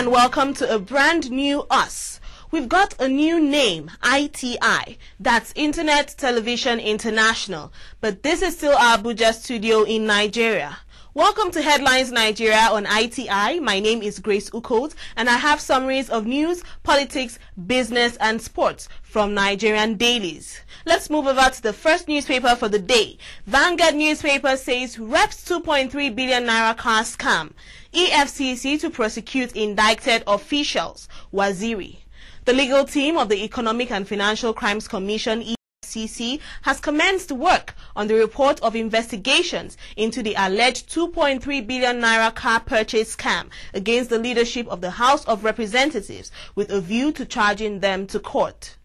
and welcome to a brand new Us. We've got a new name, ITI, that's Internet Television International, but this is still our Abuja studio in Nigeria. Welcome to Headlines Nigeria on ITI. My name is Grace Ukot, and I have summaries of news, politics, business, and sports from Nigerian dailies. Let's move over to the first newspaper for the day. Vanguard newspaper says Reps 2.3 billion naira car scam. EFCC to prosecute indicted officials-Waziri. The legal team of the Economic and Financial Crimes Commission EFCC has commenced work on the report of investigations into the alleged 2.3 billion naira car purchase scam against the leadership of the House of Representatives with a view to charging them to court.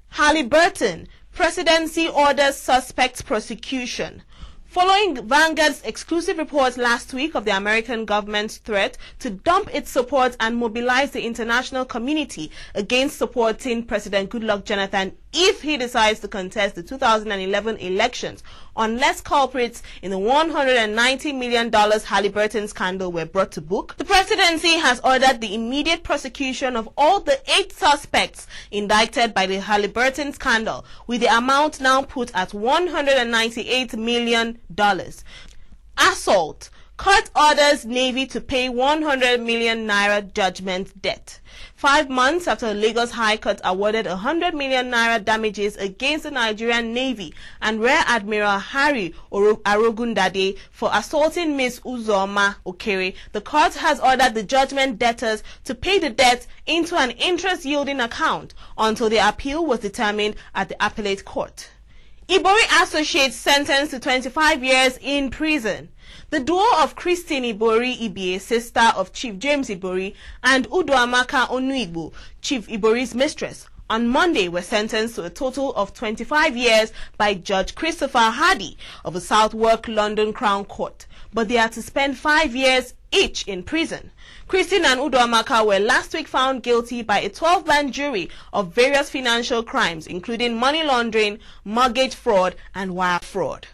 Halliburton, Presidency orders suspects prosecution. Following Vanguard's exclusive report last week of the American government's threat to dump its support and mobilize the international community against supporting President Goodluck Jonathan if he decides to contest the 2011 elections, unless culprits in the $190 million Halliburton scandal were brought to book, the presidency has ordered the immediate prosecution of all the 8 suspects indicted by the Halliburton scandal, with the amount now put at $198 million. Assault. Court orders Navy to pay 100 million naira judgment debt. 5 months after Lagos High Court awarded 100 million naira damages against the Nigerian Navy and Rear Admiral Harry Arogundade for assaulting Ms. Uzoma Okere, the court has ordered the judgment debtors to pay the debt into an interest-yielding account until the appeal was determined at the appellate court. Ibori associates sentenced to 25 years in prison. The duo of Christine Ibori Ibie, sister of Chief James Ibori, and Uduamaka Onuigbo, Chief Ibori's mistress, on Monday were sentenced to a total of 25 years by Judge Christopher Hardy of the Southwark London Crown Court, but they are to spend 5 years each in prison. Christine and Uduamaka were last week found guilty by a 12-man jury of various financial crimes, including money laundering, mortgage fraud, and wire fraud.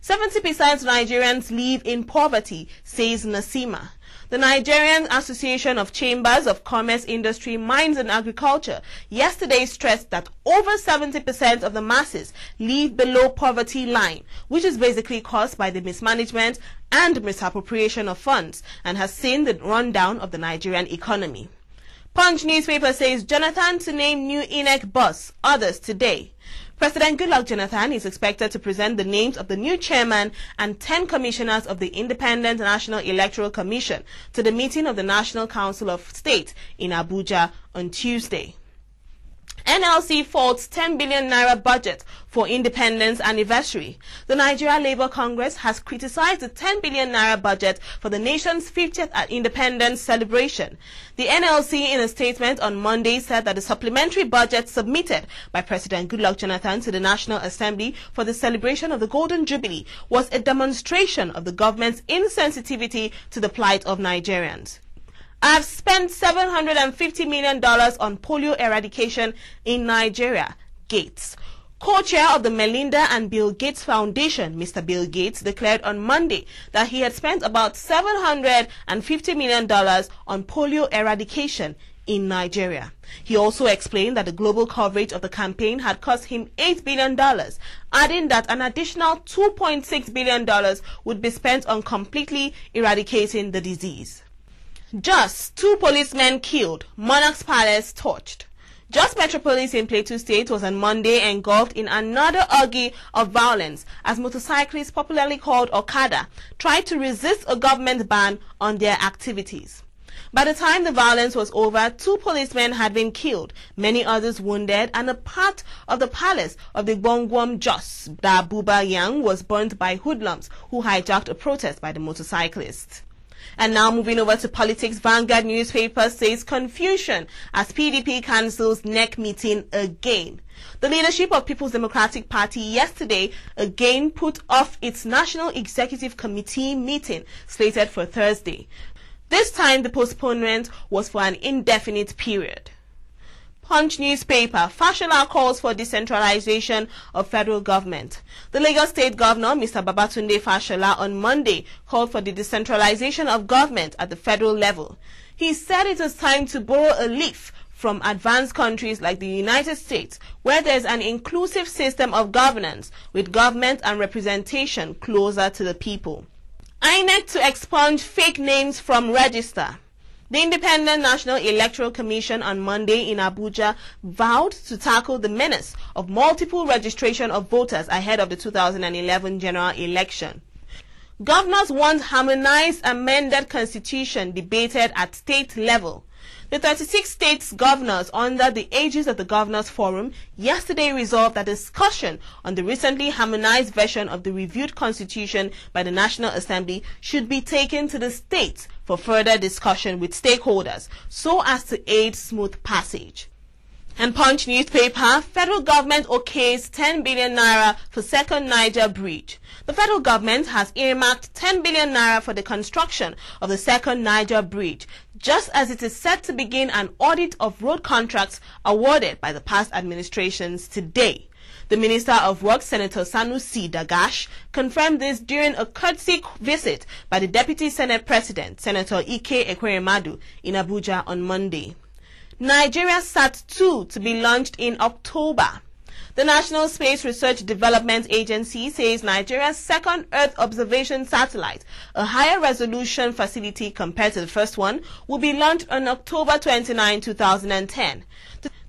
70% of Nigerians live in poverty, says Nasima. The Nigerian Association of Chambers of Commerce, Industry, Mines and Agriculture yesterday stressed that over 70% of the masses live below poverty line, which is basically caused by the mismanagement and misappropriation of funds, and has seen the rundown of the Nigerian economy. Punch newspaper says Jonathan to name new INEC boss, others today. President Goodluck Jonathan is expected to present the names of the new chairman and 10 commissioners of the Independent National Electoral Commission to the meeting of the National Council of State in Abuja on Tuesday. NLC faults 10 billion naira budget for independence anniversary. The Nigeria Labour Congress has criticized the 10 billion naira budget for the nation's 50th independence celebration. The NLC, in a statement on Monday, said that the supplementary budget submitted by President Goodluck Jonathan to the National Assembly for the celebration of the Golden Jubilee was a demonstration of the government's insensitivity to the plight of Nigerians. I've spent $750 million on polio eradication in Nigeria, Gates. Co-chair of the Melinda and Bill Gates Foundation, Mr. Bill Gates, declared on Monday that he had spent about $750 million on polio eradication in Nigeria. He also explained that the global coverage of the campaign had cost him $8 billion, adding that an additional $2.6 billion would be spent on completely eradicating the disease. Just 2 policemen killed, Monarch's Palace torched. Just Metropolis in Plateau State was on Monday engulfed in another orgy of violence as motorcyclists, popularly called Okada, tried to resist a government ban on their activities. By the time the violence was over, 2 policemen had been killed, many others wounded, and a part of the palace of the Gbongwom Jos, Dabuba Yang, was burnt by hoodlums who hijacked a protest by the motorcyclists. And now moving over to politics, Vanguard newspaper says confusion as PDP cancels NEC meeting again. The leadership of People's Democratic Party yesterday again put off its National Executive Committee meeting slated for Thursday. This time the postponement was for an indefinite period. Punch newspaper, Fashola calls for decentralization of federal government. The Lagos State Governor, Mr. Babatunde Fashola, on Monday called for the decentralization of government at the federal level. He said it is time to borrow a leaf from advanced countries like the United States, where there is an inclusive system of governance with government and representation closer to the people. INEC to expunge fake names from register. The Independent National Electoral Commission on Monday in Abuja vowed to tackle the menace of multiple registration of voters ahead of the 2011 general election. Governors want harmonized amended constitution debated at state level. The 36 states governors under the aegis of the Governors Forum yesterday resolved that discussion on the recently harmonized version of the reviewed constitution by the National Assembly should be taken to the states for further discussion with stakeholders so as to aid smooth passage. And Punch newspaper, federal government okays 10 billion naira for second Niger bridge. The federal government has earmarked 10 billion naira for the construction of the second Niger bridge, just as it is set to begin an audit of road contracts awarded by the past administrations today. The Minister of Works, Senator Sanusi Dagash, confirmed this during a courtesy visit by the Deputy Senate President, Senator Ike Ekweremadu, in Abuja on Monday. Nigeria Sat-2 to be launched in October. The National Space Research Development Agency says Nigeria's second Earth observation satellite, a higher resolution facility compared to the first one, will be launched on October 29, 2010.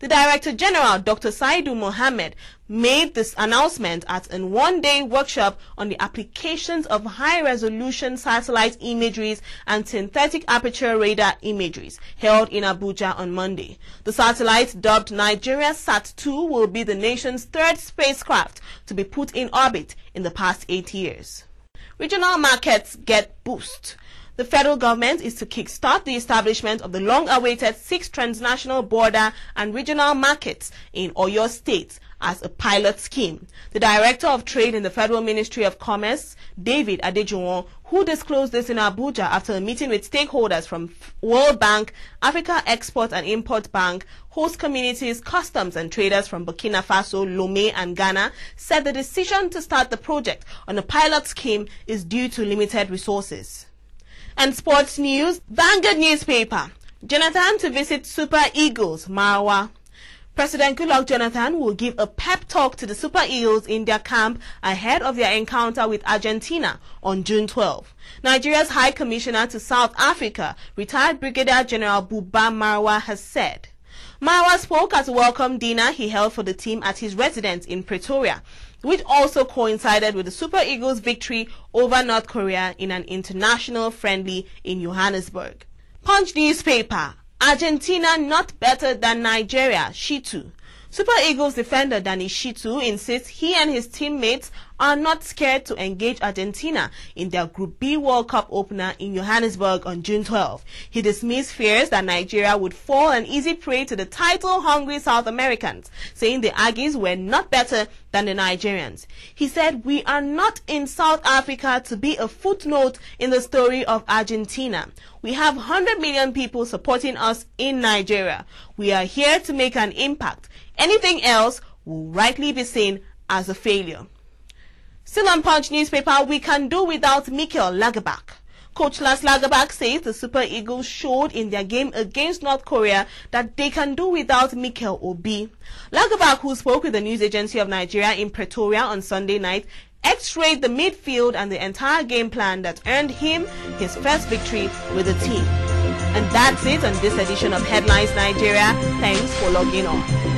The Director General, Dr. Saidu Mohammed, made this announcement at a one-day workshop on the applications of high-resolution satellite imageries and synthetic aperture radar imageries held in Abuja on Monday. The satellite, dubbed Nigeria Sat-2, will be the nation's third spacecraft to be put in orbit in the past 8 years. Regional markets get boost. The federal government is to kickstart the establishment of the long-awaited 6 transnational border and regional markets in Oyo State as a pilot scheme. The Director of Trade in the Federal Ministry of Commerce, David Adejuwon, who disclosed this in Abuja after a meeting with stakeholders from World Bank, Africa Export and Import Bank, host communities, customs and traders from Burkina Faso, Lomé and Ghana, said the decision to start the project on a pilot scheme is due to limited resources. And sports news, Vanguard newspaper, Jonathan to visit Super Eagles, Marwa. President Goodluck Jonathan will give a pep talk to the Super Eagles in their camp ahead of their encounter with Argentina on June 12. Nigeria's High Commissioner to South Africa, retired Brigadier General Buba Marwa, has said. Marwa spoke at a welcome dinner he held for the team at his residence in Pretoria, which also coincided with the Super Eagles' victory over North Korea in an international friendly in Johannesburg. Punch newspaper, Argentina not better than Nigeria, Shitu. Super Eagles defender Danny Shitu insists he and his teammates are not scared to engage Argentina in their Group B World Cup opener in Johannesburg on June 12. He dismissed fears that Nigeria would fall an easy prey to the title-hungry South Americans, saying the Aggies were not better than the Nigerians. He said, "We are not in South Africa to be a footnote in the story of Argentina. We have 100 million people supporting us in Nigeria. We are here to make an impact. Anything else will rightly be seen as a failure." Still on Punch newspaper, we can do without Mikel Lagerbäck. Coach Lars Lagerbäck says the Super Eagles showed in their game against North Korea that they can do without Mikel Obi. Lagerbäck, who spoke with the news agency of Nigeria in Pretoria on Sunday night, x-rayed the midfield and the entire game plan that earned him his first victory with the team. And that's it on this edition of Headlines Nigeria. Thanks for logging on.